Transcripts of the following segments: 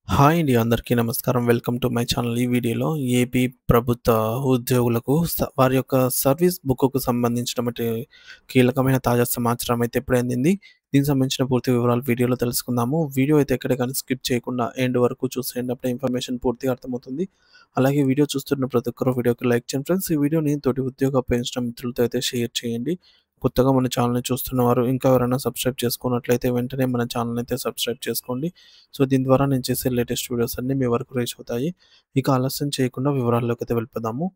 Hi అండి. అందరికీ నమస్కారం. Welcome to my channel. ఈ వీడియోలో ఏపీ ప్రభుత్వ ఉద్యోగులకు వారి యొక్క సర్వీస్ బుక్‌కు సంబంధించినటువంటి కీలకమైన తాజా సమాచారం అయితే ఇప్పుడే అందింది. దీనికి సంబంధించిన పూర్తి వివరాలు వీడియోలో తెలుసుకుందాము. వీడియో అయితే ఎక్కడ గాని స్కిప్ చేయకుండా ఎండ్ వరకు చూసేయండి. అప్పుడే ఇన్ఫర్మేషన్ పూర్తిగా అర్థమవుతుంది. అలాగే వీడియో చూస్తున్న ప్రతి ఒక్కరు వీడియోకి లైక్ చేయండి ఫ్రెండ్స్. ఈ వీడియోని తోటి ఉద్యోగ అపేక్షించిన మిత్రులతో అయితే షేర్ చేయండి. కొత్తగా మన ఛానల్‌ని చూస్తున్నవారు ఇంకా ఎవరైనా సబ్స్క్రైబ్ చేసుకున్నట్లయితే వెంటనే మన ఛానల్‌ని అయితే సబ్స్క్రైబ్ చేసుకోండి. సో, దీని ద్వారా నేను చేసే లేటెస్ట్ వీడియోస్ అన్నీ మీ వరకు రీచ్ అవుతాయి. ఇక ఆలస్యం చేయకుండా వివరాల్లోకైతే వెళ్ళిపోదాము.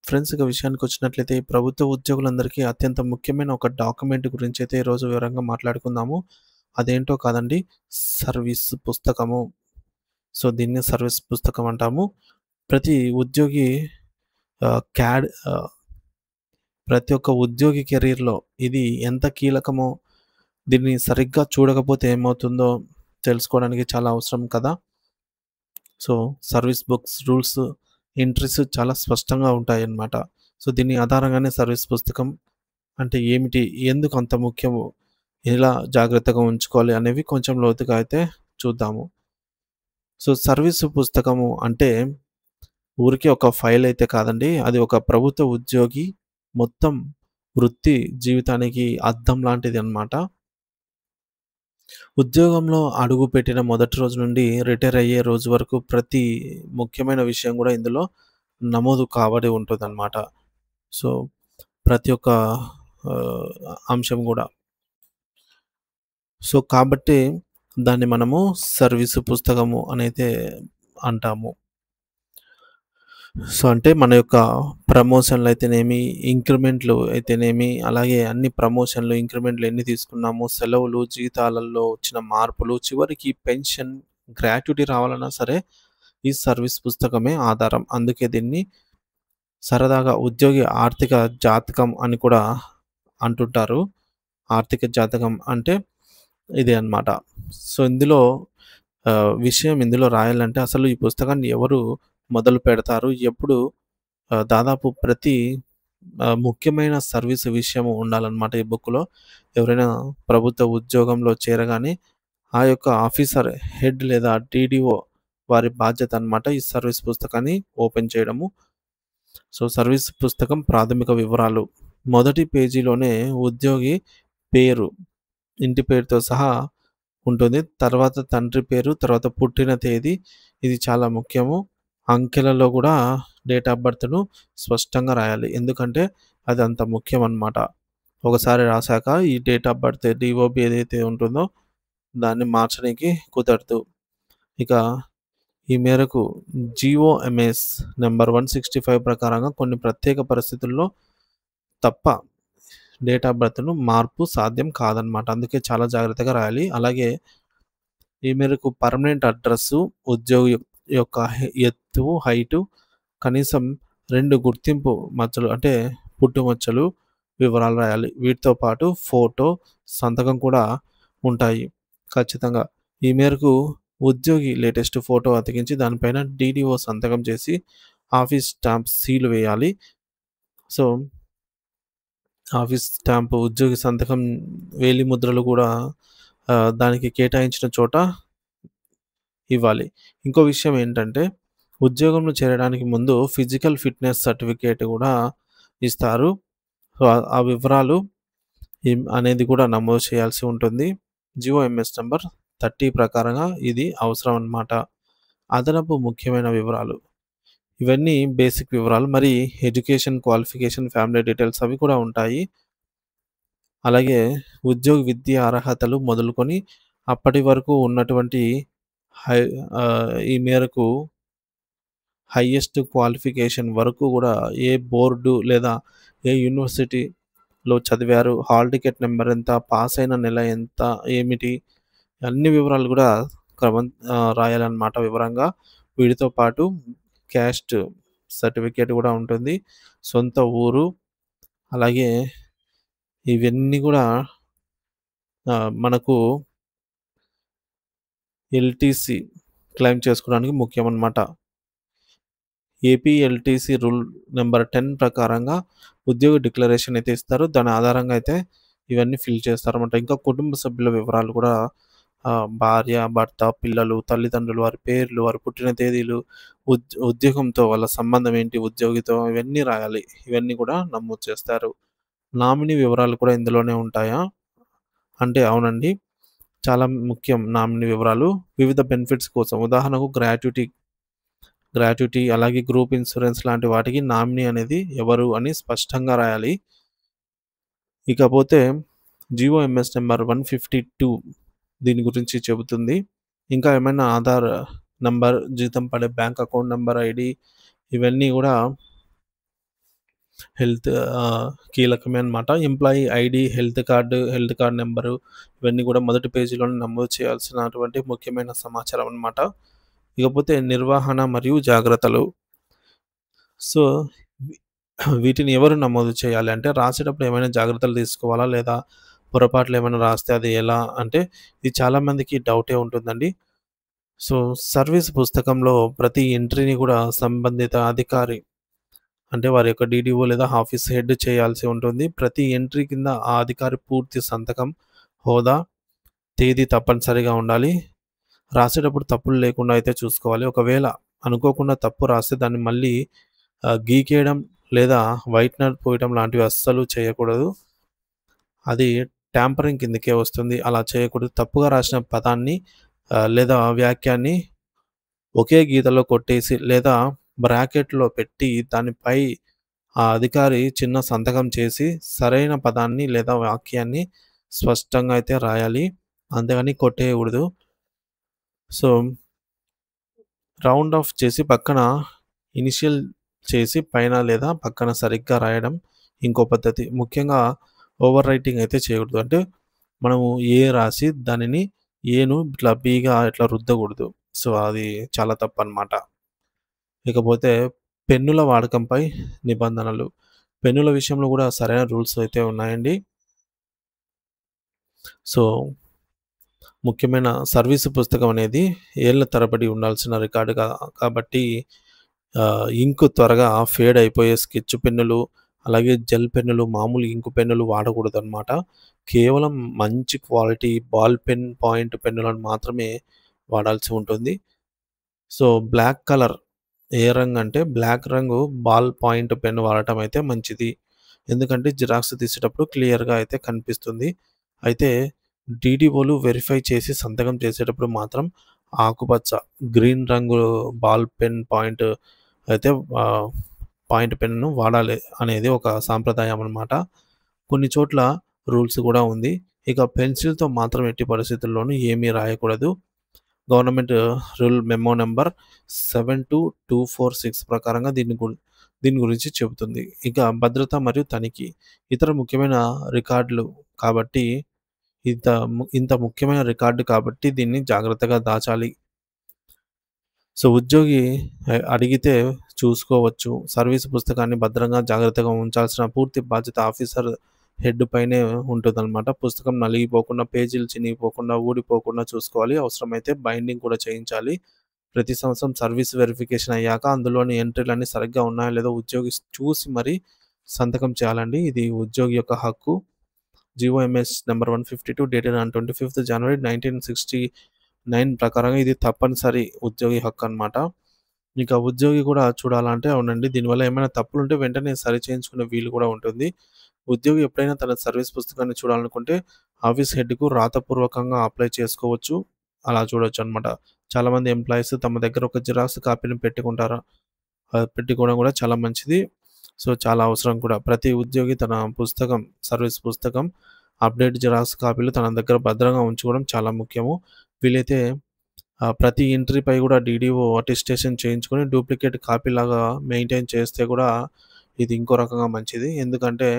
ఫ్రెండ్స్ ఇక విషయానికొచ్చినట్లయితే ఈ ప్రభుత్వ ఉద్యోగులందరికీ అత్యంత ముఖ్యమైన ఒక డాక్యుమెంట్ గురించి అయితే ఈరోజు వివరంగా మాట్లాడుకుందాము. అదేంటో కాదండి, సర్వీస్ పుస్తకము. సో, దీన్నే సర్వీస్ పుస్తకం అంటాము. ప్రతి ఉద్యోగి ఆహ్, క్యాడ్ ఆహ్, ప్రతి ఒక్క ఉద్యోగి కెరియర్‌లో ఇది ఎంత కీలకమో, దీన్ని సరిగ్గా చూడకపోతే ఏమవుతుందో తెలుసుకోవడానికి చాలా అవసరం కదా! So, service books, rules, entries చాలా స్పష్టంగా ఉంటాయన్నమాట. సో, దీని ఆధారంగానే సర్వీస్ పుస్తకం అంటే ఏమిటి? ఎందుకు అంత ముఖ్యము? ఎలా జాగ్రత్తగా ఉంచుకోవాలి? అనేవి కొంచెం లోతుగా అయితే చూద్దాము. సో, సర్వీసు పుస్తకము అంటే ఊరికే ఒక ఫైల్ అయితే కాదండి. అది ఒక ప్రభుత్వ ఉద్యోగి మొత్తం వృత్తి జీవితానికి అద్దం లాంటిదన్నమాట. ఉద్యోగంలో అడుగుపెట్టిన మొదటి రోజు నుండి రిటైర్ అయ్యే రోజు వరకు ప్రతి ముఖ్యమైన విషయం గూడా ఇందులో నమోదు కాబడి ఉంటుందన్నమాట. సో, ప్రతి ఒక్క అంశం గూడా. సో, కాబట్టి దాన్ని మనము సర్వీసు పుస్తకము అనైతే అంటాము. సో, అంటే మన యొక్క ప్రమోషన్‌లయితేనేమి, ఇంక్రిమెంట్‌లు అయితేనేమి, అలాగే అన్ని ప్రమోషన్‌లు, ఇంక్రిమెంట్‌లు ఎన్ని తీసుకున్నాము, సెలవులు, జీతాలలో వచ్చిన మార్పులు, చివరికి పెన్షన్, గ్రాట్యుటీ రావాలన్నా సరే ఈ సర్వీస్ పుస్తకమే ఆధారం. అందుకే దీన్ని సరదాగా ఉద్యోగి ఆర్థిక జాతకం అని కూడా అంటుంటారు. ఆర్థిక జాతకం అంటే ఇదే అన్నమాట. సో, ఇందులో విషయం ఇందులో రాయాలంటే అసలు ఈ పుస్తకాన్ని ఎవరు మొదలుపెడతారు? ఎప్పుడు దాదాపు ప్రతి ముఖ్యమైన సర్వీస్ విషయం ఉండాలన్నమాట ఈ బుక్‌లో. ఎవరైనా ప్రభుత్వ ఉద్యోగంలో చేరగానే ఆ యొక్క ఆఫీసర్ హెడ్ లేదా టీడీఓ వారి బాధ్యత అన్నమాట ఈ సర్వీస్ పుస్తకాన్ని ఓపెన్ చేయడము. సో, సర్వీస్ పుస్తకం ప్రాథమిక వివరాలు. మొదటి పేజీలోనే ఉద్యోగి పేరు, ఇంటి పేరుతో సహా ఉంటుంది. తర్వాత తండ్రి పేరు, తర్వాత పుట్టిన తేదీ ఇది చాలా ముఖ్యము. అంకెలలో గూడా డేట్ ఆఫ్ బర్త్‌ను స్పష్టంగా రాయాలి. ఎందుకంటే అది అంత ముఖ్యమనమాట. ఒకసారి రాసాక ఈ డేట్ ఆఫ్ బర్త్ డీఓబీ ఏదైతే ఉంటుందో దాన్ని మార్చనీకి కుదరదు. ఇక ఈ మేరకు జీఓఎంఎస్ నంబర్ 165 ప్రకారంగా కొన్ని ప్రత్యేక పరిస్థితుల్లో తప్ప డేట్ ఆఫ్ బర్త్‌ను మార్పు సాధ్యం కాదనమాట. అందుకే చాలా జాగ్రత్తగా రాయాలి. అలాగే ఈ మేరకు పర్మనెంట్ అడ్రస్సు, ఉద్యోగి యొక్క ఎత్తు, హైటు, కనీసం 2 గుర్తింపు మచ్చలు అంటే పుట్టుమచ్చలు వివరాలు రాయాలి. వీటితో పాటు ఫోటో, సంతకం కూడా ఉంటాయి ఖచ్చితంగా. ఈ మేరకు ఉద్యోగి లేటెస్ట్ ఫోటో అతికించి దానిపైన డీడీఓ సంతకం చేసి ఆఫీస్ స్టాంప్ సీల్ వేయాలి. సో, ఆఫీస్ స్టాంపు ఉద్యోగి సంతకం వేలి ముద్రలు కూడా దానికి కేటాయించిన చోట ఇవ్వాలి. ఇంకో విషయం ఏంటంటే, ఉద్యోగంలో చేరడానికి ముందు ఫిజికల్ ఫిట్‌నెస్ సర్టిఫికేట్ గూడా ఇస్తారు. సో, ఆ వివరాలు అనేది కూడా నమోదు చేయాల్సి ఉంటుంది. జీఓఎంఎస్ నంబర్ 30 ప్రకారంగా ఇది అవసరం అన్నమాట. అదనపు ముఖ్యమైన వివరాలు. ఇవన్నీ బేసిక్ వివరాలు. మరి ఎడ్యుకేషన్, క్వాలిఫికేషన్, ఫ్యామిలీ డీటెయిల్స్ అవి కూడా ఉంటాయి. అలాగే ఉద్యోగ విద్యా అర్హతలు మొదలుకొని అప్పటి వరకు ఉన్నటువంటి హై ఈ మేరకు హైయెస్ట్ క్వాలిఫికేషన్ వరకు గూడా ఏ బోర్డు లేదా ఏ యూనివర్సిటీలో చదివారు, హాల్ టికెట్ నంబర్ ఎంత, పాస్ అయిన నెల ఎంత, ఏమిటి అన్ని వివరాలు గూడా రాయాలన్నమాట వివరంగా. వీటితో పాటు క్యాస్ట్ సర్టిఫికేట్ గూడా ఉంటుంది. సొంత ఊరు అలాగే ఇవన్నీ గూడా మనకు ఎల్‌టీసీ క్లెయిమ్ చేసుకోవడానికి ముఖ్యమనమాట. ఏపీ ఎల్‌టీసీ రూల్ నంబర్ 10 ప్రకారంగా ఉద్యోగ డిక్లరేషన్ అయితే ఇస్తారు. దాని ఆధారంగా అయితే ఇవన్నీ ఫిల్ చేస్తారనమాట. ఇంకా కుటుంబ సభ్యుల వివరాలు కూడా భార్య, భర్త, పిల్లలు, తల్లిదండ్రులు, వారి పేర్లు, వారి పుట్టిన తేదీలు, ఉద్యోగంతో వాళ్ళ సంబంధం ఏంటి, ఉద్యోగితో ఇవన్నీ రాయాలి. ఇవన్నీ కూడా నమోదు చేస్తారు. నామినీ వివరాలు కూడా ఇందులోనే ఉంటాయా? అంటే అవునండి. చాలా ముఖ్యం నామినీ వివరాలు. వివిధ బెనిఫిట్స్ కోసం ఉదాహరణకు గ్రాట్యుటీ అలాగే గ్రూప్ ఇన్సూరెన్స్ లాంటి వాటికి నామినీ అనేది ఎవరు అని స్పష్టంగా రాయాలి. ఇకపోతే జీఓఎంఎస్ నంబర్ 152 దీని గురించి చెబుతుంది. ఇంకా ఏమైనా ఆధార్ నంబర్, జీతం పడే బ్యాంక్ అకౌంట్ నంబర్, ఐడీ ఇవన్నీ గూడా హెల్త్ కీలకమే అనమాట. Employee ID, health card number ఇవన్నీ గూడా మొదటి పేజీలోనే నమోదు చేయాల్సినటువంటి ముఖ్యమైన సమాచారం అనమాట. ఇకపోతే నిర్వహణ మరియు జాగ్రత్తలు. సో, వి వీటిని ఎవరు నమోదు చేయాలి అంటే, రాసేటప్పుడు ఏమైనా జాగ్రత్తలు తీసుకోవాలా? లేదా పొరపాట్లు ఏమైనా రాస్తే అది ఎలా అంటే, ఇది చాలామందికి డౌటే ఉంటుందండి. సో, సర్వీస్ పుస్తకంలో ప్రతి ఎంట్రీని కూడా సంబంధిత అధికారి అంటే వారి యొక్క డీడీఓ లేదా ఆఫీస్ హెడ్ చేయాల్సి ఉంటుంది. ప్రతి ఎంట్రీ కింద ఆ అధికారి పూర్తి సంతకం, హోదా, తేదీ తప్పనిసరిగా ఉండాలి. రాసేటప్పుడు తప్పులు లేకుండా అయితే చూసుకోవాలి. ఒకవేళ అనుకోకుండా తప్పు రాస్తే దాన్ని మళ్ళీ గీకేయడం లేదా వైట్నర్ పోయడం లాంటివి అస్సలు చేయకూడదు. అది ట్యాంపరింగ్ కిందకే వస్తుంది. అలా చేయకూడదు. తప్పుగా రాసిన పదాన్ని లేదా వాక్యాన్ని ఒకే గీతలో కొట్టేసి లేదా బ్రాకెట్‌లో పెట్టి దానిపై ఆ అధికారి చిన్న సంతకం చేసి సరైన పదాన్ని లేదా వాక్యాన్ని స్పష్టంగా అయితే రాయాలి. అంతేగాని కొట్టేయకూడదు. సో, రౌండ్ ఆఫ్ చేసి పక్కన ఇనిషియల్ చేసి పైన లేదా పక్కన సరిగ్గా రాయడం ఇంకో పద్ధతి. ముఖ్యంగా ఓవర్ రైటింగ్ అయితే చేయకూడదు. అంటే మనము ఏ రాసి దానిని ఏను ఇట్లా బీగా ఇట్లా రుద్దకూడదు. సో, అది చాలా తప్పనమాట. ఇకపోతే పెన్నుల వాడకంపై నిబంధనలు. పెన్నుల విషయంలో కూడా సరైన రూల్స్ అయితే ఉన్నాయండి. సో, ముఖ్యమైన సర్వీసు పుస్తకం అనేది ఏళ్ల తరబడి ఉండాల్సిన రికార్డు కాబట్టి ఇంకు త్వరగా ఫేడ్ అయిపోయే స్కెచ్ పెన్నులు, అలాగే జెల్ పెన్నులు, మామూలు ఇంకు పెన్నులు వాడకూడదనమాట. కేవలం మంచి క్వాలిటీ బాల్ పెన్, పాయింట్ పెన్నులను మాత్రమే వాడాల్సి ఉంటుంది. సో, బ్లాక్ కలర్ ఏ రంగంటే బ్లాక్ రంగు బాల్ పాయింట్ పెన్ వాడటం అయితే మంచిది. ఎందుకంటే జిరాక్స్ తీసేటప్పుడు క్లియర్‌గా అయితే కనిపిస్తుంది. అయితే డీడీఓలు వెరిఫై చేసి సంతకం చేసేటప్పుడు మాత్రం ఆకుపచ్చ, గ్రీన్ రంగు బాల్ పెన్ పాయింట్ అయితే పాయింట్ పెన్‌ను వాడాలి అనేది ఒక సాంప్రదాయం అనమాట. కొన్ని చోట్ల రూల్స్ కూడా ఉంది. ఇక పెన్సిల్‌తో మాత్రం ఎట్టి పరిస్థితుల్లోనూ ఏమీ రాయకూడదు. గవర్నమెంట్ రూల్ మెమో నంబర్ 72246 ప్రకారంగా దీని గురించి చెబుతుంది. ఇక భద్రత మరియు తనిఖీ. ఇతర ముఖ్యమైన రికార్డులు కాబట్టి ఇంత ముఖ్యమైన రికార్డు కాబట్టి దీన్ని జాగ్రత్తగా దాచాలి. సో, ఉద్యోగి అడిగితే చూసుకోవచ్చు. సర్వీస్ పుస్తకాన్ని భద్రంగా, జాగ్రత్తగా ఉంచాల్సిన పూర్తి బాధ్యత ఆఫీసర్ హెడ్ పైనే ఉంటుందనమాట. పుస్తకం నలిగిపోకుండా, పేజీలు చినిగిపోకుండా, ఊడిపోకుండా చూసుకోవాలి. అవసరమైతే బైండింగ్ కూడా చేయించాలి. ప్రతి సంవత్సరం సర్వీస్ వెరిఫికేషన్ అయ్యాక అందులోని ఎంట్రీలన్నీ సరిగ్గా ఉన్నాయో లేదో ఉద్యోగి చూసి మరి సంతకం చేయాలండి. ఇది ఉద్యోగి యొక్క హక్కు. GOMs number 152 dated on 25th January 1969 ప్రకారంగా ఇది తప్పనిసరి ఉద్యోగి హక్కు అనమాట. ఇక ఉద్యోగి కూడా చూడాలంటే అవునండి. దీనివల్ల ఏమైనా తప్పులుంటే వెంటనే సరిచేయించుకునే వీలు కూడా ఉంటుంది. ఉద్యోగి ఎప్పుడైనా తన సర్వీస్ పుస్తకాన్ని చూడాలనుకుంటే ఆఫీస్ హెడ్‌కు రాతపూర్వకంగా అప్లై చేసుకోవచ్చు. అలా చూడొచ్చనమాట. చాలామంది ఎంప్లాయీస్ తమ దగ్గర ఒక జిరాక్స్ కాపీని పెట్టుకుంటారు. పెట్టుకోవడం కూడా చాలా మంచిది. సో, చాలా అవసరం కూడా. ప్రతి ఉద్యోగి తన సర్వీస్ పుస్తకం, అప్డేట్ జిరాక్స్ కాపీలు తన దగ్గర భద్రంగా ఉంచుకోవడం చాలా ముఖ్యము. వీలైతే ప్రతి ఎంట్రీపై కూడా డీడీఓ అటెస్టేషన్ చేయించుకొని డూప్లికేట్ కాపీలాగా మెయింటైన్ చేస్తే కూడా ఇది ఇంకో రకంగా మంచిది. ఎందుకంటే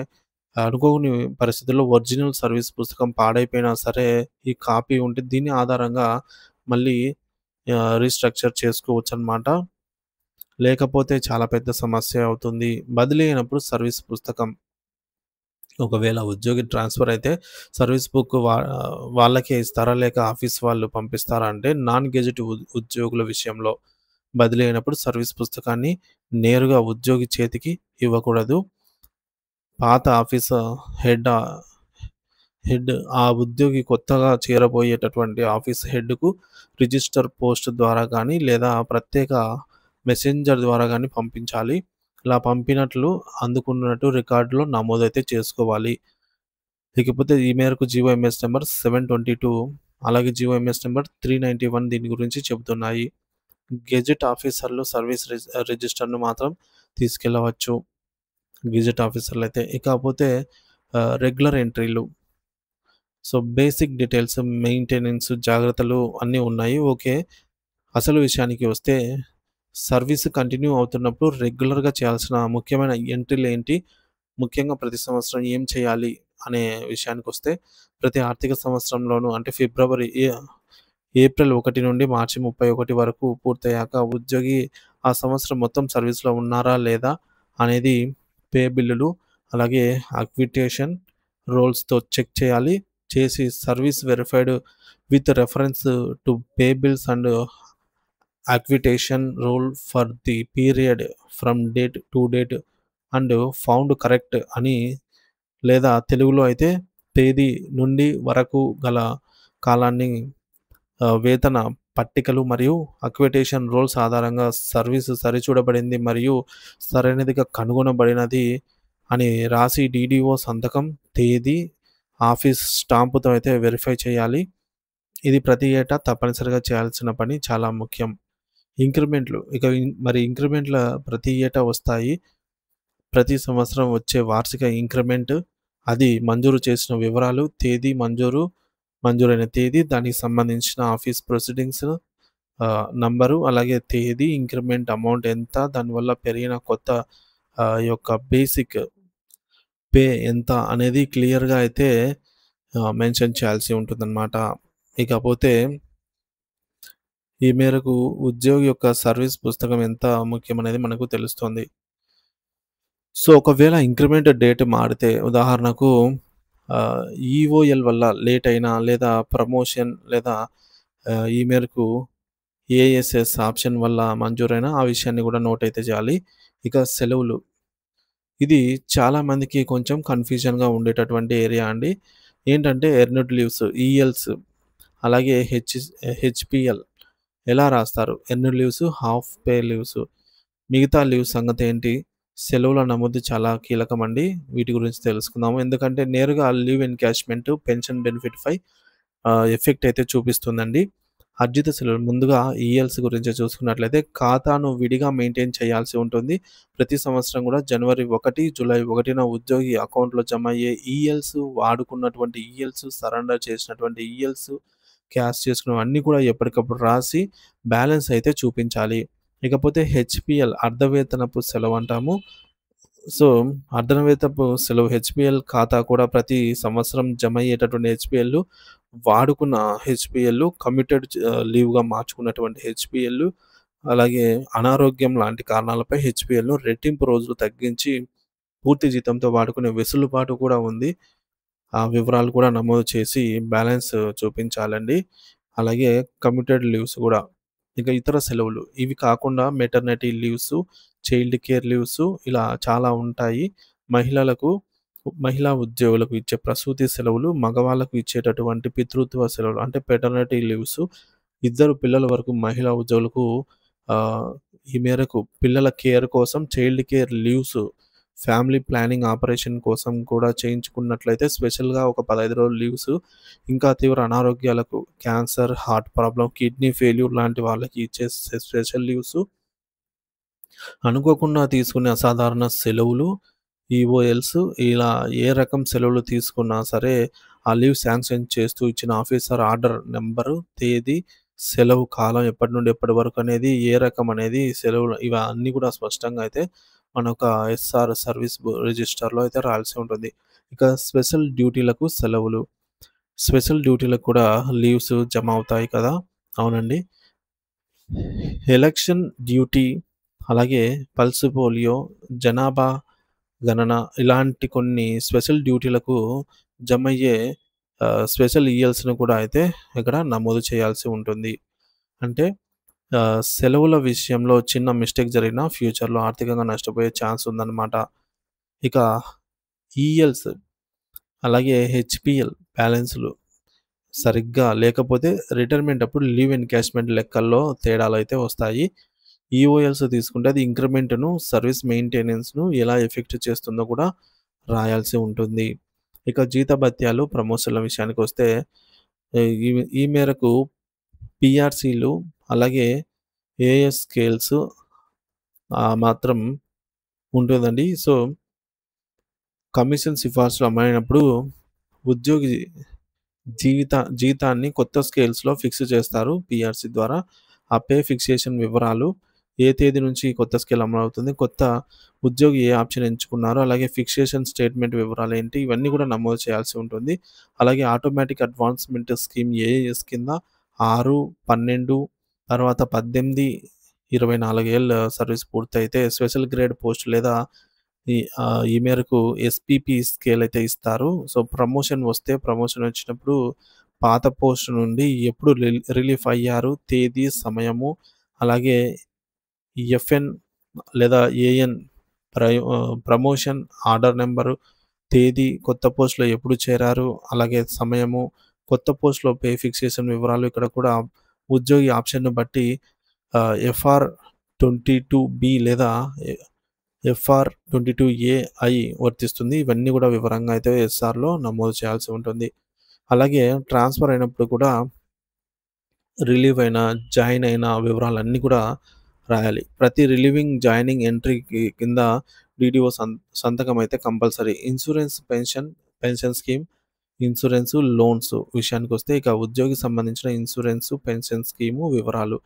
అనుకోని పరిస్థితుల్లో ఒరిజినల్ సర్వీస్ పుస్తకం పాడైపోయినా సరే ఈ కాపీ ఉంటే దీని ఆధారంగా మళ్ళీ రీస్ట్రక్చర్ చేసుకోవచ్చనమాట. లేకపోతే చాలా పెద్ద సమస్య అవుతుంది. బదిలీ అయినప్పుడు సర్వీస్ పుస్తకం ఒకవేళ ఉద్యోగి ట్రాన్స్‌ఫర్ అయితే సర్వీస్ బుక్ వాళ్ళకే ఇస్తారా? లేక ఆఫీస్ వాళ్ళు పంపిస్తారా? అంటే నాన్ గెజిట్ ఉద్యోగుల విషయంలో బదిలీ అయినప్పుడు సర్వీస్ పుస్తకాన్ని నేరుగా ఉద్యోగి చేతికి ఇవ్వకూడదు. పాత ఆఫీస్ హెడ్ హెడ్ ఆ ఉద్యోగి కొత్తగా చేరబోయేటటువంటి ఆఫీస్ హెడ్‌కు రిజిస్టర్ పోస్ట్ ద్వారా గానీ, లేదా ప్రత్యేక మెసెంజర్ ద్వారా గానీ పంపించాలి. ఇలా పంపినట్లు అందుకున్నట్టు రికార్డులో నమోదైతే చేసుకోవాలి. ఇకపోతే ఈ మేరకు జీవోఎంఎస్ నంబర్ 722 అలాగే జీవోఎంఎస్ నంబర్ 391 దీని గురించి చెబుతున్నాయి. గెజెట్ ఆఫీసర్‌లు సర్వీస్ రిజిస్టర్‌ను మాత్రం తీసుకెళ్లవచ్చు. గెజెట్ ఆఫీసర్‌లయితే. ఇకపోతే రెగ్యులర్ ఎంట్రీలు. సో, బేసిక్ డీటెయిల్స్, మెయింటెనెన్స్ జాగ్రత్తలు అన్నీ ఉన్నాయి. ఓకే. అసలు విషయానికి వస్తే సర్వీస్ కంటిన్యూ అవుతున్నప్పుడు రెగ్యులర్‌గా చేయాల్సిన ముఖ్యమైన ఎంట్రీలేంటి? ముఖ్యంగా ప్రతి సంవత్సరం ఏం చేయాలి? అనే విషయానికొస్తే ప్రతి ఆర్థిక సంవత్సరంలోనూ అంటే ఏప్రిల్ 1 నుండి మార్చి 31 వరకు పూర్తయ్యాక ఉద్యోగి ఆ సంవత్సరం మొత్తం సర్వీస్‌లో ఉన్నారా? లేదా? అనేది పే బిల్లులు అలాగే అక్విటేషన్ రోల్స్‌తో చెక్ చేయాలి. చేసి service verified with reference to pay bills and acquittance roll for the period from date to date and found correct అని లేదా తెలుగులో అయితే తేదీ నుండి వరకు గల కాలాన్ని వేతన పట్టికలు మరియు అక్విటేషన్ రోల్స్ ఆధారంగా సర్వీసు సరిచూడబడింది మరియు సరైనదిగా కనుగొనబడినది అని రాసి డీడీఓ సంతకం, తేదీ, ఆఫీస్ స్టాంపుతో అయితే వెరిఫై చేయాలి. ఇది ప్రతి ఏటా తప్పనిసరిగా చేయాల్సిన పని చాలా ముఖ్యం. ఇంక్రిమెంట్లు మరి ఇంక్రిమెంట్‌ల ప్రతి ఏటా వస్తాయి. ప్రతి సంవత్సరం వచ్చే వార్షిక ఇంక్రిమెంట్, అది మంజూరు చేసిన వివరాలు, తేదీ మంజూరైన తేదీ, దానికి సంబంధించిన ఆఫీస్ ప్రొసీడింగ్స్ నంబరు, అలాగే తేదీ, ఇంక్రిమెంట్ అమౌంట్ ఎంత, దానివల్ల పెరిగిన కొత్త యొక్క బేసిక్ పే ఎంత అనేది క్లియర్‌గా అయితే మెన్షన్ చేయాల్సి ఉంటుందన్నమాట. ఇకపోతే ఈ మేరకు ఉద్యోగి యొక్క సర్వీస్ పుస్తకం ఎంత ముఖ్యమనేది మనకు తెలుస్తుంది. సో, ఒకవేళ ఇంక్రిమెంట్ డేట్ మారితే ఉదాహరణకు ఆహ్, ఈఓఎల్ వల్ల లేట్ అయినా లేదా ప్రమోషన్ లేదా ఈ మేరకు ఏఎస్ఎస్ ఆప్షన్ వల్ల మంజూరైన ఆ విషయాన్ని కూడా నోట్ అయితే చేయాలి. ఇక సెలవులు. ఇది చాలా మందికి కొంచెం కన్‌ఫ్యూజన్‌గా ఉండేటటువంటి ఏరియా అండి. ఏంటంటే ఎర్న్డ్ లీవ్స్, ఈఎల్స్ అలాగే హెచ్‌పిఎల్ ఎలా రాస్తారు? Earned leaves, half pay leaves. మిగతా లీవ్స్ సంగతేంటి? సెలవుల నమోదు చాలా కీలకమండి. వీటి గురించి తెలుసుకుందాము. ఎందుకంటే నేరుగా లీవ్ ఎన్‌క్యాష్‌మెంట్ పెన్షన్ బెనిఫిట్‌పై ఎఫెక్ట్ అయితే చూపిస్తుందండి. అర్జిత సెలవులు ముందుగా ఈఎల్స్ గురించి చూసుకున్నట్లయితే ఖాతాను విడిగా మెయింటైన్ చేయాల్సి ఉంటుంది. ప్రతి సంవత్సరం కూడా జనవరి 1, జూలై 1న ఉద్యోగి అకౌంట్‌లో జమ అయ్యే ఈఎల్స్, వాడుకున్నటువంటి ఈఎల్స్, సరెండర్ చేసినటువంటి ఈఎల్స్, క్యాష్ చేసుకున్నవన్నీ కూడా ఎప్పటికప్పుడు రాసి బ్యాలెన్స్ అయితే చూపించాలి. ఇకపోతే హెచ్‌పిఎల్ అర్ధవేతనపు సెలవంటాము. సో, అర్ధవేతనపు సెలవు హెచ్‌పిఎల్ ఖాతా కూడా ప్రతి సంవత్సరం జమయ్యేటటువంటి హెచ్‌పిఎల్‌లు, వాడుకున్న హెచ్‌పిఎల్‌లు, కమిటెడ్ లీవ్‌గా మార్చుకున్నటువంటి హెచ్‌పిఎల్‌లు, అలాగే అనారోగ్యం లాంటి కారణాలపై హెచ్‌పిఎల్‌ను రెట్టింపు రోజులు తగ్గించి పూర్తి జీతంతో వాడుకునే వెసులుబాటు కూడా ఉంది. ఆ వివరాలు కూడా నమోదు చేసి బ్యాలెన్స్ చూపించాలండి. అలాగే కమిటెడ్ లీవ్స్ గూడా. ఇక ఇతర సెలవులు. ఇవి కాకుండా maternity leaves, child care leaves ఇలా చాలా ఉంటాయి. మహిళలకు మహిళా ఉద్యోగులకు ఇచ్చే ప్రసూతి సెలవులు, మగవాళ్ళకు ఇచ్చేటటువంటి పితృత్వ సెలవులు అంటే పెటర్నిటీ లీవ్సు, ఇద్దరు పిల్లల వరకు మహిళా ఉద్యోగులకు ఆహ్, ఈ మేరకు పిల్లల కేర్ కోసం child care leaves, family planning operation కోసం కూడా చేయించుకున్నట్లయితే స్పెషల్‌గా ఒక 15 రోజులు లీవ్స్, ఇంకా తీవ్ర అనారోగ్యాలకు cancer, heart problem, kidney failure లాంటి వాళ్ళకి ఇచ్చే స్పెషల్ లీవ్స్, అనుకోకుండా తీసుకునే అసాధారణ సెలవులు, ఈఓఎల్స్ ఇలా ఏ రకం సెలవులు తీసుకున్నా సరే, ఆ లీవ్ శాంక్షన్ చేస్తూ ఇచ్చిన ఆఫీసర్ ఆర్డర్ నంబరు, తేదీ, సెలవు కాలం ఎప్పటి నుండి ఎప్పటి వరకు అనేది, ఏ రకం అనేది సెలవులు ఇవన్నీ కూడా స్పష్టంగా అయితే మన ఒక ఎస్ఆర్ సర్వీస్ రిజిస్టర్‌లో అయితే రాయాల్సి ఉంటుంది. ఇక స్పెషల్ డ్యూటీలకు సెలవులు. స్పెషల్ డ్యూటీలకు కూడా లీవ్స్ జమ అవుతాయి కదా! అవునండి. ఎలక్షన్ డ్యూటీ, అలాగే పల్స్ పోలియో, జనాభా గణన ఇలాంటి కొన్ని స్పెషల్ డ్యూటీలకు జమయ్యే స్పెషల్ ఈఎల్స్‌ను కూడా అయితే ఇక్కడ నమోదు చేయాల్సి ఉంటుంది. అంటే సెలవుల విషయంలో చిన్న మిస్టేక్ జరిగినా ఫ్యూచర్‌లో ఆర్థికంగా నష్టపోయే ఛాన్స్ ఉందన్నమాట. ఇక ఈఎల్స్ అలాగే హెచ్‌పిఎల్ బ్యాలెన్స్‌లు సరిగ్గా లేకపోతే రిటైర్మెంట్ అప్పుడు లీవ్ ఎన్‌క్యాష్‌మెంట్ లెక్కల్లో తేడాలైతే వస్తాయి. ఈఓఎల్స్ తీసుకుంటే అది ఇంక్రిమెంట్‌ను, సర్వీస్ మెయింటెనెన్స్‌ను ఎలా ఎఫెక్ట్ చేస్తుందో కూడా రాయాల్సి ఉంటుంది. ఇక జీతభత్యాలు, ప్రమోషన్‌ల విషయానికొస్తే ఈ ఈ మేరకు పీఆర్‌సీలు అలాగే ఏఎస్ స్కేల్స్ మాత్రం ఉంటుందండి. సో, కమిషన్ సిఫార్సులు అమలైనప్పుడు ఉద్యోగి జీతాన్ని కొత్త స్కేల్స్‌లో ఫిక్స్ చేస్తారు పీఆర్‌సీ ద్వారా. ఆ పే ఫిక్సేషన్ వివరాలు, ఏ తేదీ నుంచి కొత్త స్కేల్ అమలవుతుంది, కొత్త ఉద్యోగి ఏ ఆప్షన్ ఎంచుకున్నారో, అలాగే ఫిక్సేషన్ స్టేట్మెంట్ వివరాలేంటి, ఇవన్నీ కూడా నమోదు చేయాల్సి ఉంటుంది. అలాగే ఆటోమేటిక్ అడ్వాన్స్‌మెంట్ స్కీమ్ ఏఏఎస్ కింద 6, 12 తర్వాత 18, 24 ఏళ్ల సర్వీస్ పూర్తయితే స్పెషల్ గ్రేడ్ పోస్ట్ లేదా ఈ మేరకు ఎస్‌పీపీ స్కేల్ అయితే ఇస్తారు. సో, ప్రమోషన్ వచ్చినప్పుడు పాత పోస్ట్ నుండి ఎప్పుడు రిలీఫ్ అయ్యారు, తేదీ, సమయము, అలాగే ఎఫ్ఎన్ లేదా ఏఎన్ ప్రమోషన్ ఆర్డర్ నంబరు, తేదీ, కొత్త పోస్ట్‌లో ఎప్పుడు చేరారు, అలాగే సమయము, కొత్త పోస్ట్‌లో పే ఫిక్సేషన్ వివరాలు ఇక్కడ కూడా ఉద్యోగి ఆప్షన్‌ని బట్టి ఎఫ్ఆర్ 22బి లేదా ఎఫ్ఆర్ 22ఏఐ వర్తిస్తుంది. ఇవన్నీ కూడా వివరంగా అయితే ఎస్ఆర్‌లో నమోదు చేయాల్సి ఉంటుంది. అలాగే ట్రాన్స్‌ఫర్ అయినప్పుడు కూడా రిలీవ్ అయిన, జాయిన్ అయిన వివరాలన్నీ కూడా రాయాలి. ప్రతి రిలీవింగ్, జాయినింగ్ ఎంట్రీకి కింద డీడీఓ సంతకం అయితే compulsory. Insurance, pension scheme, insurance, loans విషయానికొస్తే ఇక ఉద్యోగికి సంబంధించిన ఇన్సూరెన్సు, పెన్షన్ స్కీము వివరాలు.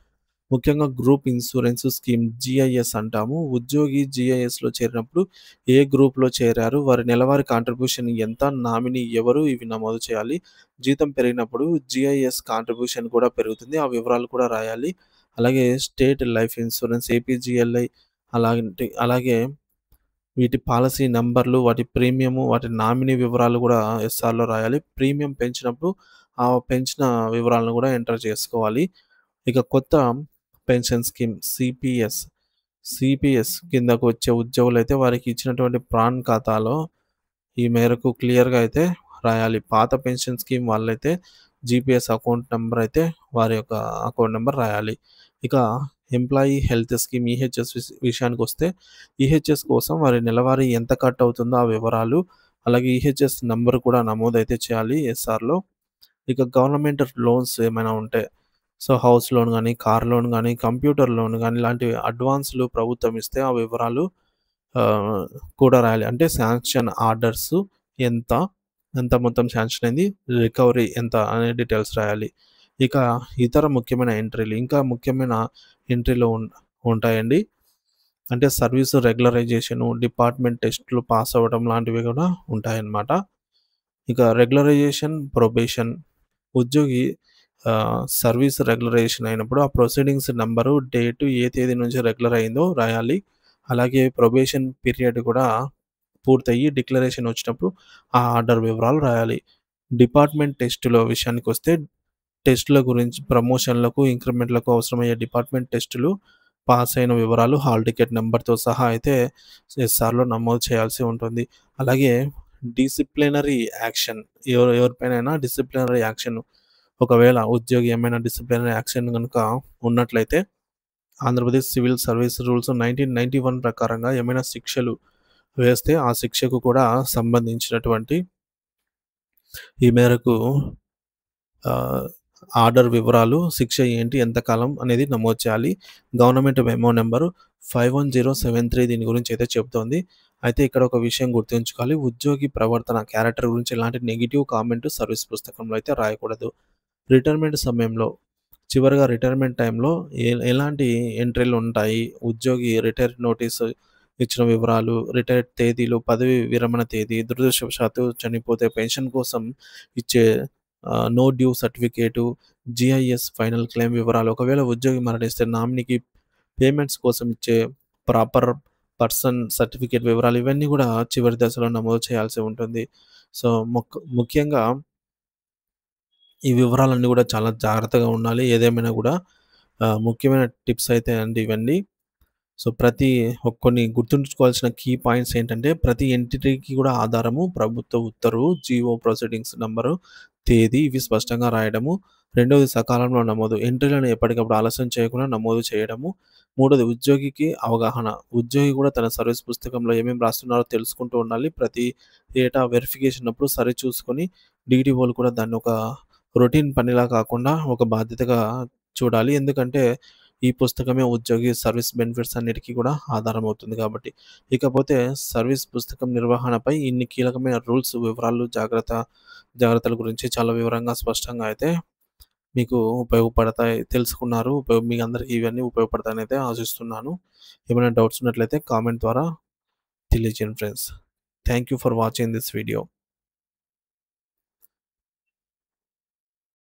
ముఖ్యంగా గ్రూప్ ఇన్సూరెన్స్ స్కీమ్ జీఐఎస్ అంటాము. ఉద్యోగి జీఐఎస్‌లో చేరినప్పుడు ఏ గ్రూప్‌లో చేరారు, వారి నెలవారీ కాంట్రిబ్యూషన్ ఎంత, నామినీ ఎవరు, ఇవి నమోదు చేయాలి. జీతం పెరిగినప్పుడు జీఐఎస్ కాంట్రిబ్యూషన్ కూడా పెరుగుతుంది. ఆ వివరాలు కూడా రాయాలి. అలాగే స్టేట్ లైఫ్ ఇన్సూరెన్స్ ఏపీజీఎల్ఐ అలాగే వీటి పాలసీ నంబర్లు, వాటి ప్రీమియము, వాటి నామినీ వివరాలు కూడా ఎస్ఆర్‌లో రాయాలి. ప్రీమియం పెంచినప్పుడు ఆ పెంచిన వివరాలను కూడా ఎంటర్ చేసుకోవాలి. ఇక కొత్త పెన్షన్ స్కీమ్ సిపిఎస్ కిందకు వచ్చే ఉద్యోగులైతే వారికి ఇచ్చినటువంటి ప్రాన్ ఖాతాలో ఈ మేరకు క్లియర్‌గా అయితే రాయాలి. పాత పెన్షన్ స్కీమ్ వాళ్ళైతే జీపీఎస్ అకౌంట్ నంబర్ అయితే వారి యొక్క అకౌంట్ నంబర్ రాయాలి. ఇక ఎంప్లాయీ హెల్త్ స్కీమ్ ఈహెచ్ఎస్ విషయానికొస్తే ఈహెచ్ఎస్ కోసం వారి నెలవారీ ఎంత కట్ అవుతుందో ఆ వివరాలు, అలాగే ఈహెచ్ఎస్ నంబర్ కూడా నమోదైతే చేయాలి ఎస్ఆర్‌లో. ఇక గవర్నమెంట్ లోన్స్ ఏమైనా ఉంటే, సో, హౌస్ లోన్ గానీ, కార్ లోన్ గానీ, కంప్యూటర్ లోన్ గానీ, ఇలాంటివి అడ్వాన్స్‌లు ప్రభుత్వం ఇస్తే ఆ వివరాలు ఆహ్, కూడా రాయాలి. అంటే శాంక్షన్ ఆర్డర్స్ ఎంత, ఎంత మొత్తం శాంక్షన్ అయింది, రికవరీ ఎంత అనే డీటెయిల్స్ రాయాలి. ఇక ఇతర ముఖ్యమైన ఎంట్రీలు, ఇంకా ముఖ్యమైన ఎంట్రీలు ఉంటాయండి. అంటే సర్వీస్ రెగ్యులరైజేషను, డిపార్ట్మెంట్ టెస్ట్‌లు పాస్ అవ్వడం లాంటివి కూడా ఉంటాయన్నమాట. ఇక రెగ్యులరైజేషన్, ప్రొబేషన్ ఉద్యోగి సర్వీస్ రెగ్యులరైజేషన్ అయినప్పుడు ఆ ప్రొసీడింగ్స్ నంబరు, డేటు, ఏ తేదీ నుంచి రెగ్యులర్ అయిందో రాయాలి. అలాగే ప్రొబేషన్ పీరియడ్ కూడా పూర్తయ్యి డిక్లరేషన్ వచ్చినప్పుడు ఆ ఆర్డర్ వివరాలు రాయాలి. డిపార్ట్మెంట్ టెస్టుల విషయానికొస్తే టెస్టుల గురించి ప్రమోషన్‌లకు, ఇంక్రిమెంట్‌లకు అవసరమయ్యే డిపార్ట్మెంట్ టెస్టులు పాస్ అయిన వివరాలు హాల్ టికెట్ నంబర్‌తో సహా అయితే ఎస్ఆర్‌లో నమోదు చేయాల్సి ఉంటుంది. అలాగే డిసిప్లినరీ యాక్షన్ ఎవరిపైనైనా డిసిప్లినరీ యాక్షన్ ఒకవేళ ఉద్యోగి ఏమైనా డిసిప్లినరీ యాక్షన్ గనుక ఉన్నట్లయితే ఆంధ్రప్రదేశ్ సివిల్ సర్వీస్ రూల్స్ 1991 ప్రకారంగా ఏమైనా శిక్షలు వేస్తే ఆ శిక్షకు కూడా సంబంధించినటువంటి ఈ మేరకు ఆహ్, ఆర్డర్ వివరాలు, శిక్ష ఏంటి, ఎంతకాలం అనేది నమోదు చేయాలి. గవర్నమెంట్ మెమో నంబరు 51073 దీని గురించి అయితే చెప్తోంది. అయితే ఇక్కడ ఒక విషయం గుర్తుంచుకోవాలి. ఉద్యోగి ప్రవర్తన, క్యారెక్టర్ గురించి ఎలాంటి నెగెటివ్ కామెంట్ సర్వీస్ పుస్తకంలో అయితే రాయకూడదు. రిటైర్మెంట్ సమయంలో చివరగా రిటైర్మెంట్ టైంలో ఎలాంటి ఎంట్రీలుంటాయి, ఉద్యోగి రిటైర్ నోటీసు ఇచ్చిన వివరాలు, రిటైర్డ్ తేదీలు, పదవి విరమణ తేదీ, దురదృష్టవశాత్తు చనిపోతే పెన్షన్ కోసం ఇచ్చే no due certificate, GIS final claim వివరాలు, ఒకవేళ ఉద్యోగి మరణిస్తే నామినీకి పేమెంట్స్ కోసం ఇచ్చే ప్రాపర్ పర్సన్ సర్టిఫికేట్ వివరాలు, ఇవన్నీ గూడా చివరి దశలో నమోదు చేయాల్సి ఉంటుంది. సో, ముఖ్యంగా ఈ వివరాలన్నీ గూడా చాలా జాగ్రత్తగా ఉండాలి. ఏదేమైనా గూడా ముఖ్యమైన టిప్స్ అయితే అండి ఇవన్నీ. సో, కొన్ని గుర్తుంచుకోవాల్సిన కీ పాయింట్స్ ఏంటంటే, ప్రతి ఎంటిటీకి కూడా ఆధారము, ప్రభుత్వ ఉత్తర్వు, జీవో ప్రొసీడింగ్స్ నంబరు, తేదీ ఇవి స్పష్టంగా రాయడము. రెండోది సకాలంలో నమోదు. ఎంట్రీలను ఎప్పటికప్పుడు ఆలస్యం చేయకుండా నమోదు చేయడము. మూడోది ఉద్యోగికి అవగాహన. ఉద్యోగి కూడా తన సర్వీస్ పుస్తకంలో ఏమేమి రాస్తున్నారో తెలుసుకుంటూ ఉండాలి. ప్రతి ఏటా వెరిఫికేషన్ అప్పుడు సరిచూసుకొని డీడీఓలు కూడా దాన్ని ఒక రొటీన్ పనిలా కాకుండా ఒక బాధ్యతగా చూడాలి. ఎందుకంటే ఈ పుస్తకమే ఉద్యోగి సర్వీస్ బెనిఫిట్స్ అన్నిటికి కూడా ఆధారం అవుతుంది కాబట్టి. ఇకపోతే సర్వీస్ పుస్తకం నిర్వహణపై ఇన్ని కీలకమైన రూల్స్, వివరాలు, జాగ్రత్తల గురించి చాలా వివరంగా, స్పష్టంగా అయితే మీకు ఉపయోగపడతాయి. తెలుసుకున్నారు. మీ అందరికి ఇవన్నీ ఉపయోగపడతాయని అయితే ఆశిస్తున్నాను. ఏమైనా డౌట్స్ ఉన్నట్లయితే కామెంట్ ద్వారా తెలియజేయండి friends. Thank you for watching this video.